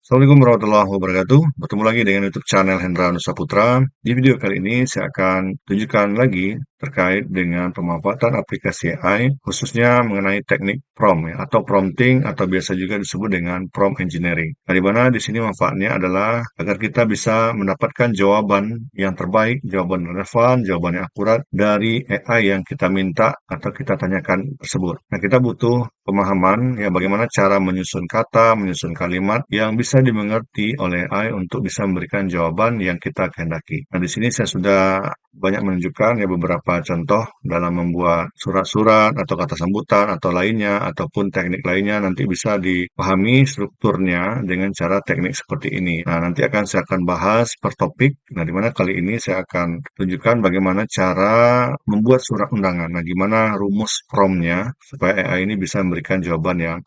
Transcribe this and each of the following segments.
Assalamualaikum warahmatullahi wabarakatuh. Bertemu lagi dengan YouTube channel Hendra Nusaputra. Di video kali ini saya akan tunjukkan lagi terkait dengan pemanfaatan aplikasi AI, khususnya mengenai teknik prompt ya, atau prompting atau biasa juga disebut dengan prompt engineering. Nah, di mana di sini manfaatnya adalah agar kita bisa mendapatkan jawaban yang terbaik, jawaban relevan, jawaban yang akurat dari AI yang kita minta atau kita tanyakan tersebut. Nah, kita butuh pemahaman ya bagaimana cara menyusun kata, menyusun kalimat yang bisa dimengerti oleh AI untuk bisa memberikan jawaban yang kita kehendaki. Nah, di sini saya sudah banyak menunjukkan ya beberapa contoh dalam membuat surat-surat atau kata sambutan atau lainnya ataupun teknik lainnya nanti bisa dipahami strukturnya dengan cara teknik seperti ini. Nah, nanti saya akan bahas per topik. Nah, di mana kali ini saya akan tunjukkan bagaimana cara membuat surat undangan. Nah, gimana rumus prompt-nya supaya AI ini bisa memberikan jawaban yang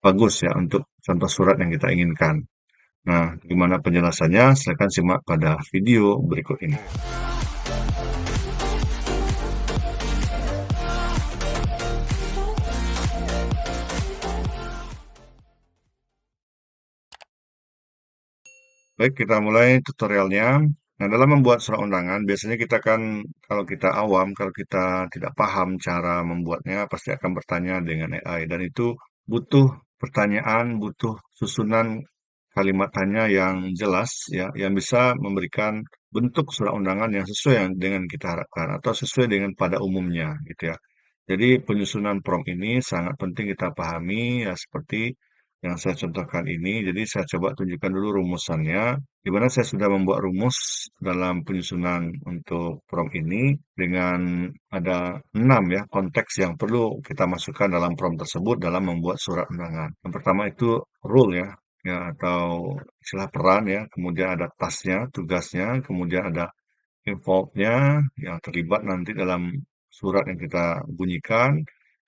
bagus ya untuk contoh surat yang kita inginkan. Nah, gimana penjelasannya? Silakan simak pada video berikut ini. Baik, kita mulai tutorialnya. Nah, dalam membuat surat undangan, biasanya kita kan, kalau kita awam, kalau kita tidak paham cara membuatnya, pasti akan bertanya dengan AI. Dan itu butuh pertanyaan, butuh susunan kalimat tanya yang jelas, ya, yang bisa memberikan bentuk surat undangan yang sesuai dengan kita harapkan, atau sesuai dengan pada umumnya, gitu ya. Jadi penyusunan prompt ini sangat penting kita pahami, ya seperti yang saya contohkan ini. Jadi saya coba tunjukkan dulu rumusannya, di mana saya sudah membuat rumus dalam penyusunan untuk prompt ini dengan ada 6 ya konteks yang perlu kita masukkan dalam prompt tersebut dalam membuat surat undangan. Yang pertama itu rule ya, ya atau istilah peran ya, kemudian ada tasnya, tugasnya, kemudian ada involved-nya yang terlibat nanti dalam surat yang kita bunyikan,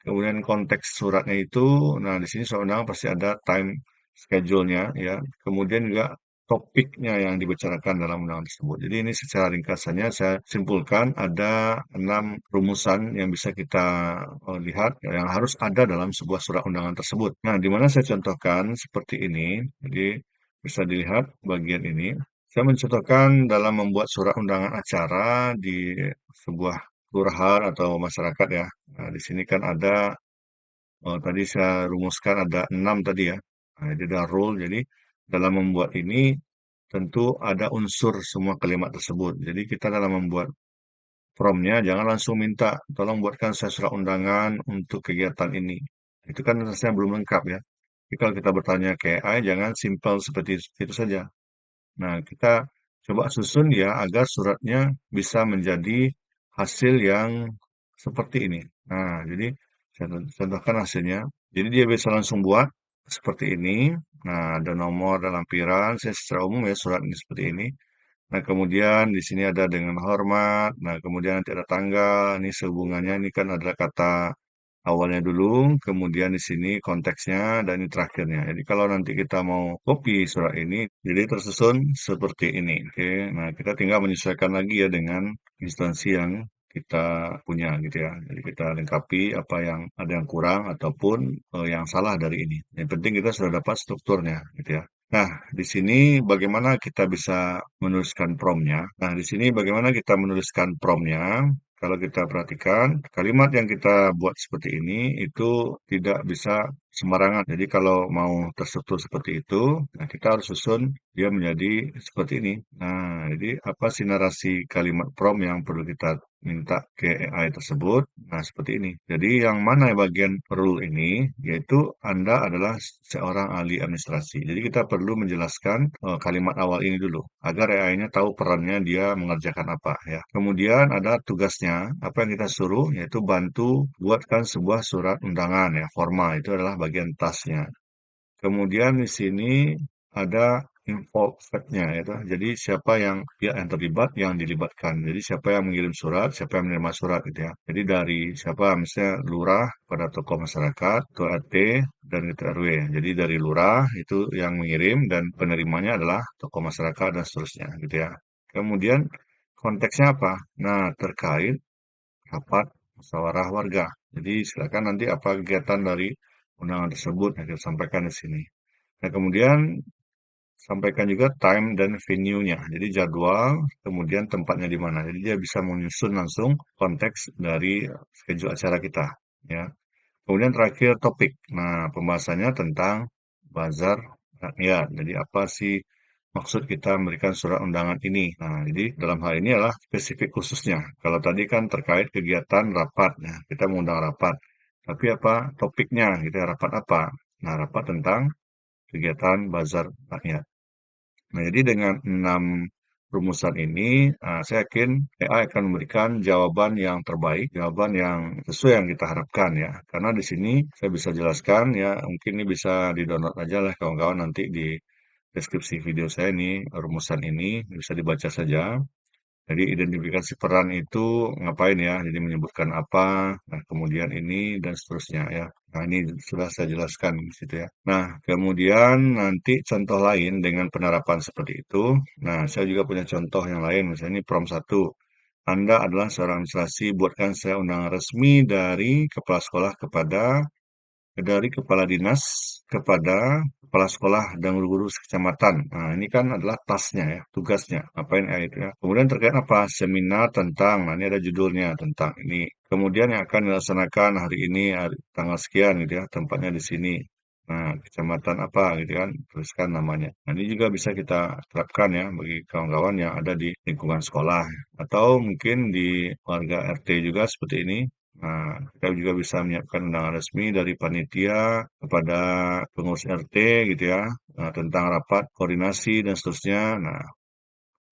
kemudian konteks suratnya itu, nah di sini seorang pasti ada time schedule-nya ya, kemudian juga topiknya yang dibicarakan dalam undangan tersebut. Jadi ini secara ringkasannya saya simpulkan ada 6 rumusan yang bisa kita lihat yang harus ada dalam sebuah surat undangan tersebut. Nah, di mana saya contohkan seperti ini, jadi bisa dilihat bagian ini. Saya mencontohkan dalam membuat surat undangan acara di sebuah kelurahan atau masyarakat ya. Nah, di sini kan ada, tadi saya rumuskan ada 6 tadi ya. Nah, jadi ada rule, jadi dalam membuat ini tentu ada unsur semua kalimat tersebut. Jadi kita dalam membuat prompt-nya jangan langsung minta, tolong buatkan saya surat undangan untuk kegiatan ini. Itu kan rasanya belum lengkap ya. Jadi kalau kita bertanya ke AI, jangan simpel seperti itu saja. Nah, kita coba susun ya agar suratnya bisa menjadi hasil yang seperti ini. Nah, jadi saya contohkan hasilnya. Jadi dia bisa langsung buat seperti ini. Nah, ada nomor dan lampiran. Saya secara umum ya surat ini seperti ini. Nah, kemudian di sini ada dengan hormat. Nah, kemudian nanti ada tanggal. Ini sehubungannya ini kan adalah kata awalnya dulu, kemudian di sini konteksnya, dan ini terakhirnya. Jadi kalau nanti kita mau copy surat ini, jadi tersusun seperti ini. Oke, nah kita tinggal menyesuaikan lagi ya dengan instansi yang kita punya gitu ya. Jadi kita lengkapi apa yang ada yang kurang ataupun yang salah dari ini. Yang penting kita sudah dapat strukturnya gitu ya. Nah, di sini bagaimana kita bisa menuliskan prompt-nya? Nah, di sini bagaimana kita menuliskan prompt-nya? Kalau kita perhatikan, kalimat yang kita buat seperti ini itu tidak bisa sembarangan. Jadi kalau mau terstruktur seperti itu, nah kita harus susun dia menjadi seperti ini. Nah, jadi apa sih narasi kalimat prompt yang perlu kita minta ke AI tersebut? Nah, seperti ini. Jadi yang mana bagian rule ini, yaitu Anda adalah seorang ahli administrasi. Jadi kita perlu menjelaskan kalimat awal ini dulu, agar AI-nya tahu perannya dia mengerjakan apa ya. Kemudian ada tugasnya, apa yang kita suruh, yaitu bantu buatkan sebuah surat undangan ya, formal. Itu adalah bagian tasnya. Kemudian di sini ada involved-nya ya. Jadi siapa yang pihak yang terlibat, yang dilibatkan. Jadi siapa yang mengirim surat, siapa yang menerima surat gitu ya. Jadi dari siapa misalnya lurah pada tokoh masyarakat, ketua RT dan ketua RW. Jadi dari lurah itu yang mengirim dan penerimanya adalah tokoh masyarakat dan seterusnya gitu ya. Kemudian konteksnya apa? Nah, terkait rapat musyawarah warga. Jadi silakan nanti apa kegiatan dari undangan tersebut yang kita sampaikan di sini. Nah, kemudian sampaikan juga time dan venue-nya. Jadi jadwal, kemudian tempatnya di mana. Jadi dia bisa menyusun langsung konteks dari schedule acara kita, ya. Kemudian terakhir topik. Nah, pembahasannya tentang bazar rakyat. Jadi apa sih maksud kita memberikan surat undangan ini? Nah, jadi dalam hal ini adalah spesifik khususnya. Kalau tadi kan terkait kegiatan rapat, nah kita mengundang rapat. Tapi apa topiknya gitu ya, rapat apa? Nah, rapat tentang kegiatan bazar rakyat. Nah, jadi dengan 6 rumusan ini, saya yakin AI akan memberikan jawaban yang terbaik, jawaban yang sesuai yang kita harapkan ya. Karena di sini saya bisa jelaskan ya, mungkin ini bisa di-download aja lah kawan-kawan nanti di deskripsi video saya ini, rumusan ini bisa dibaca saja. Jadi identifikasi peran itu ngapain ya? Jadi menyebutkan apa, nah kemudian ini dan seterusnya ya. Nah ini sudah saya jelaskan di situ ya. Nah kemudian nanti contoh lain dengan penerapan seperti itu. Nah saya juga punya contoh yang lain. Misalnya ini prompt 1. Anda adalah seorang administrasi, buatkan saya undangan resmi dari kepala sekolah kepada dari kepala dinas kepada kepala sekolah dan guru-guru sekecamatan. Nah, ini kan adalah tasnya ya, tugasnya. Apain ya itu ya. Kemudian terkait apa? Seminar tentang, nah ini ada judulnya tentang ini. Kemudian yang akan dilaksanakan hari ini, tanggal sekian gitu ya, tempatnya di sini. Nah, kecamatan apa gitu kan, tuliskan namanya. Nah, ini juga bisa kita terapkan ya bagi kawan-kawan yang ada di lingkungan sekolah. Atau mungkin di warga RT juga seperti ini. Nah, kita juga bisa menyiapkan undangan resmi dari panitia kepada pengurus RT gitu ya, tentang rapat koordinasi dan seterusnya. Nah,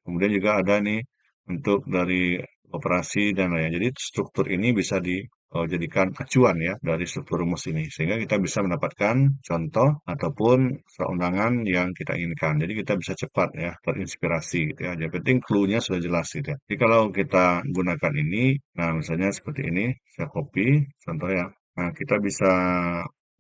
kemudian juga ada nih untuk dari operasi dan lain. Jadi struktur ini bisa dijadikan acuan ya dari struktur rumus ini. Sehingga kita bisa mendapatkan contoh ataupun surat undangan yang kita inginkan. Jadi kita bisa cepat ya terinspirasi gitu ya. Yang penting clue-nya sudah jelas gitu ya. Jadi kalau kita gunakan ini, nah misalnya seperti ini, saya copy contoh ya. Nah kita bisa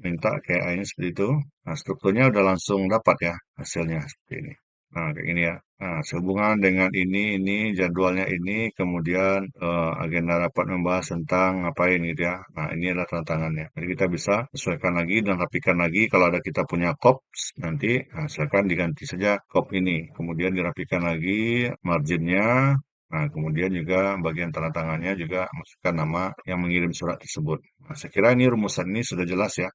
minta kayak AI-nya seperti itu. Nah strukturnya udah langsung dapat ya hasilnya seperti ini. Nah, kayak gini ya. Nah, sehubungan dengan ini, jadwalnya ini, kemudian agenda rapat membahas tentang ngapain gitu ya. Nah, ini adalah tantangannya. Jadi kita bisa sesuaikan lagi dan rapikan lagi. Kalau ada kita punya COPS, nanti nah, silakan diganti saja COP ini. Kemudian dirapikan lagi marginnya. Nah, kemudian juga bagian tanda tangannya juga masukkan nama yang mengirim surat tersebut. Nah, saya kira ini rumusan ini sudah jelas ya.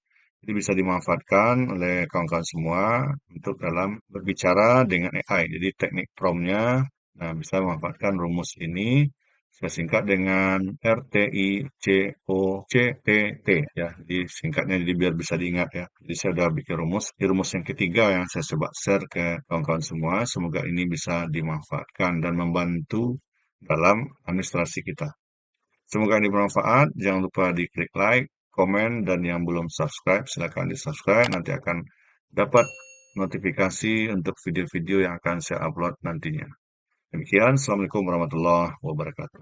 Jadi bisa dimanfaatkan oleh kawan-kawan semua untuk dalam berbicara dengan AI. Jadi teknik prompt-nya nah, bisa memanfaatkan rumus ini. Saya singkat dengan RTICOCTT ya. Jadi singkatnya jadi biar bisa diingat ya. Jadi saya sudah bikin rumus. Ini rumus yang ketiga yang saya coba share ke kawan-kawan semua. Semoga ini bisa dimanfaatkan dan membantu dalam administrasi kita. Semoga ini bermanfaat. Jangan lupa di klik like, komen, dan yang belum subscribe, silakan di subscribe. Nanti akan dapat notifikasi untuk video-video yang akan saya upload nantinya. Demikian, Assalamualaikum warahmatullahi wabarakatuh.